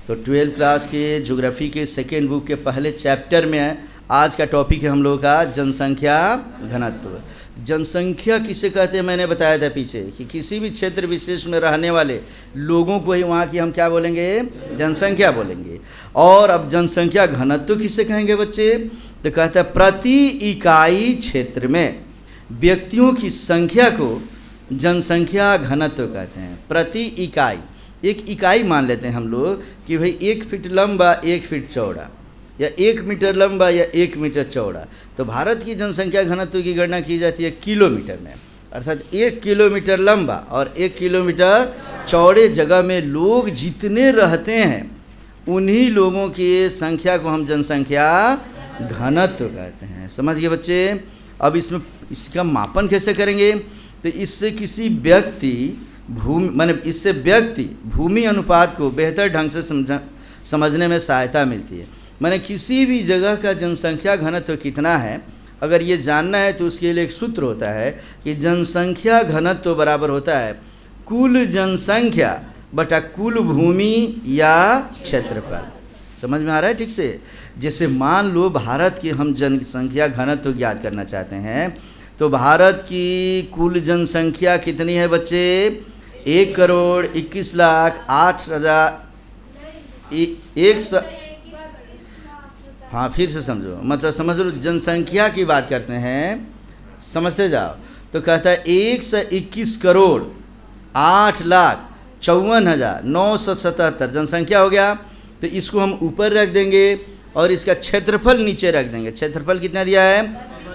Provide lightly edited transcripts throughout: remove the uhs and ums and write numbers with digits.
तो 12th class के geography के सेकेंड बुक के पहले चैप्टर में आज का टॉपिक है हम लोगों का जनसंख्या घनत्व। जनसंख्या किसे कहते हैं मैंने बताया था पीछे कि किसी भी क्षेत्र विशेष में रहने वाले लोगों को ही वहाँ की हम क्या बोलेंगे, जनसंख्या बोलेंगे। और अब जनसंख्या घनत्व किसे कहेंगे बच्चे, तो कहते हैं प्रति इकाई क्षेत्र में व्यक्तियों की संख्या को जनसंख्या घनत्व कहते हैं। प्रति इकाई, एक इकाई मान लेते हैं हम लोग कि भाई 1 फीट लंबा 1 फीट चौड़ा या 1 मीटर लंबा या 1 मीटर चौड़ा। तो भारत की जनसंख्या घनत्व की गणना की जाती है किलोमीटर में, अर्थात 1 किलोमीटर लंबा और 1 किलोमीटर चौड़े जगह में लोग जितने रहते हैं उन्हीं लोगों की संख्या को हम जनसंख्या घनत्व कहते हैं। समझ गए बच्चे। अब इसमें इसका मापन कैसे करेंगे, तो इससे किसी व्यक्ति इससे व्यक्ति भूमि अनुपात को बेहतर ढंग से समझने में सहायता मिलती है। माने किसी भी जगह का जनसंख्या घनत्व कितना है अगर ये जानना है तो उसके लिए एक सूत्र होता है कि जनसंख्या घनत्व बराबर होता है कुल जनसंख्या बटा कुल भूमि या क्षेत्रफल। समझ में आ रहा है ठीक से। जैसे मान लो भारत की हम जनसंख्या घनत्व ज्ञात करना चाहते हैं तो भारत की कुल जनसंख्या कितनी है बच्चे, 1,21,08,000 हाँ फिर से समझो, मतलब समझ लो जनसंख्या की बात करते हैं, समझते जाओ। तो कहता है 121,08,54,977 जनसंख्या हो गया। तो इसको हम ऊपर रख देंगे और इसका क्षेत्रफल नीचे रख देंगे। क्षेत्रफल कितना दिया है,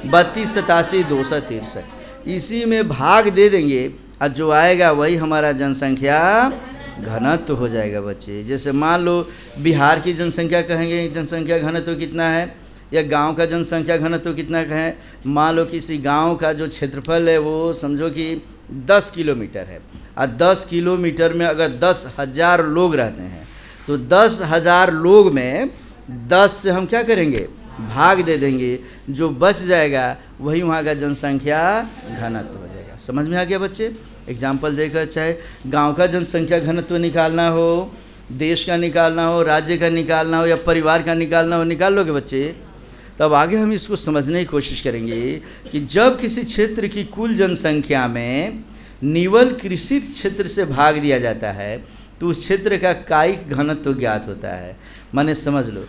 32,87,263। इसी में भाग दे देंगे और जो आएगा वही हमारा जनसंख्या घनत्व हो जाएगा बच्चे। जैसे मान लो बिहार की जनसंख्या कहेंगे जनसंख्या घनत्व कितना है, या गांव का जनसंख्या घनत्व कितना कहें। मान लो किसी गांव का जो क्षेत्रफल है वो समझो कि 10 किलोमीटर है और 10 किलोमीटर में अगर 10,000 लोग रहते हैं तो 10,000 लोग में 10 से हम क्या करेंगे, भाग दे देंगे। जो बच जाएगा वही वहाँ का जनसंख्या घनत्व हो जाएगा। समझ में आ गया बच्चे। एग्जाम्पल देकर चाहे गांव का जनसंख्या घनत्व निकालना हो, देश का निकालना हो, राज्य का निकालना हो या परिवार का निकालना हो, निकाल लोगे बच्चे। तब आगे हम इसको समझने की कोशिश करेंगे कि जब किसी क्षेत्र की कुल जनसंख्या में निवल कृषि क्षेत्र से भाग दिया जाता है तो उस क्षेत्र का कायिक घनत्व ज्ञात होता है। माने समझ लो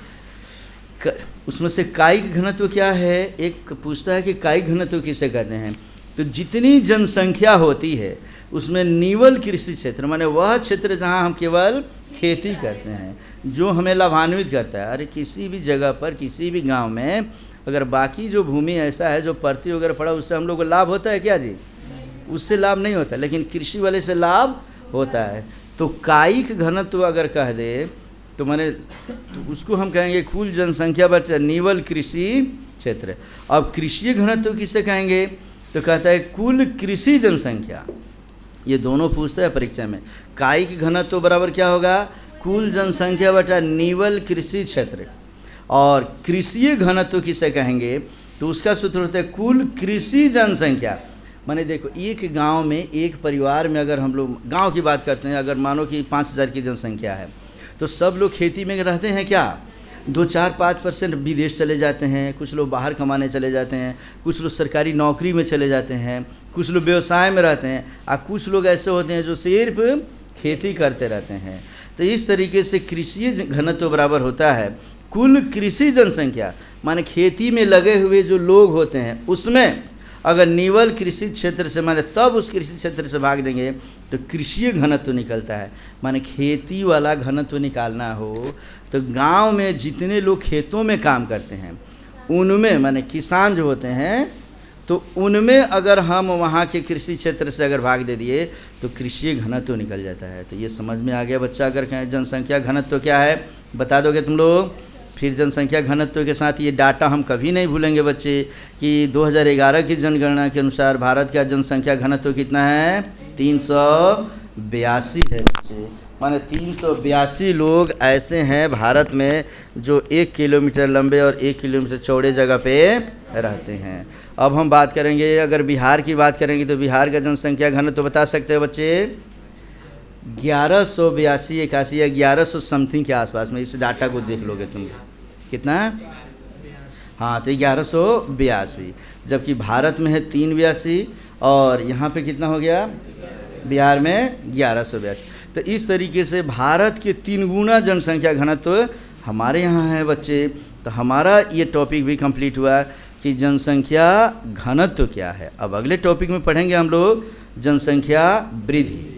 उसमें से कायिक घनत्व क्या है, एक पूछता है कि कायिक घनत्व किसे कहते हैं। तो जितनी जनसंख्या होती है उसमें निवल कृषि क्षेत्र माने वह क्षेत्र जहाँ हम केवल खेती करते हैं जो हमें लाभान्वित करता है। अरे किसी भी जगह पर किसी भी गांव में अगर बाकी जो भूमि ऐसा है जो परती वगैरह पड़ा उससे हम लोग को लाभ होता है क्या जी, उससे लाभ नहीं होता, लेकिन कृषि वाले से लाभ होता है। तो कायिक घनत्व अगर कह दे तो माने तो उसको हम कहेंगे कुल जनसंख्या बटा निवल कृषि क्षेत्र। अब कृषि घनत्व किसे कहेंगे, तो कहता है कुल कृषि जनसंख्या। ये दोनों पूछता है परीक्षा में। कायिक घनत्व बराबर क्या होगा, कुल जनसंख्या बटा निवल कृषि क्षेत्र। और कृषि घनत्व किसे कहेंगे, तो उसका सूत्र होता है कुल कृषि जनसंख्या। माने देखो एक गांव में एक परिवार में अगर हम लोग गांव की बात करते हैं, अगर मानो कि 5,000 की जनसंख्या है तो सब लोग खेती में रहते हैं क्या, 2-4-5% विदेश चले जाते हैं, कुछ लोग बाहर कमाने चले जाते हैं, कुछ लोग सरकारी नौकरी में चले जाते हैं, कुछ लोग व्यवसाय में रहते हैं और कुछ लोग ऐसे होते हैं जो सिर्फ खेती करते रहते हैं। तो इस तरीके से कृषि घनत्व बराबर होता है कुल कृषि जनसंख्या। माने खेती में लगे हुए जो लोग होते हैं उसमें अगर निवल कृषि क्षेत्र से माने तब उस कृषि क्षेत्र से भाग देंगे तो कृषि घनत्व निकलता है। माने खेती वाला घनत्व निकालना हो तो गांव में जितने लोग खेतों में काम करते हैं उनमें माने किसान जो होते हैं तो उनमें अगर हम वहाँ के कृषि क्षेत्र से अगर भाग दे दिए तो कृषि घनत्व निकल जाता है। तो ये समझ में आ गया बच्चा। अगर कहें जनसंख्या घनत्व क्या है बता दोगे तुम लोग, फिर जनसंख्या घनत्व के साथ ये डाटा हम कभी नहीं भूलेंगे बच्चे कि 2011 की जनगणना के अनुसार भारत का जनसंख्या घनत्व कितना है, 382 है बच्चे। माने 382 लोग ऐसे हैं भारत में जो 1 किलोमीटर लंबे और 1 किलोमीटर चौड़े जगह पे रहते हैं। अब हम बात करेंगे, अगर बिहार की बात करेंगे तो बिहार का जनसंख्या घनत्व बता सकते हैं बच्चे, 1182 81 या 1100 समथिंग के आसपास में, इस डाटा को देख लोगे तुम कितना है। हाँ, तो 1182, जबकि भारत में है 382 और यहाँ पे कितना हो गया, बिहार में 1182। तो इस तरीके से भारत के 3 गुना जनसंख्या घनत्व हमारे यहाँ है बच्चे। तो हमारा ये टॉपिक भी कंप्लीट हुआ कि जनसंख्या घनत्व क्या है। अब अगले टॉपिक में पढ़ेंगे हम लोग जनसंख्या वृद्धि।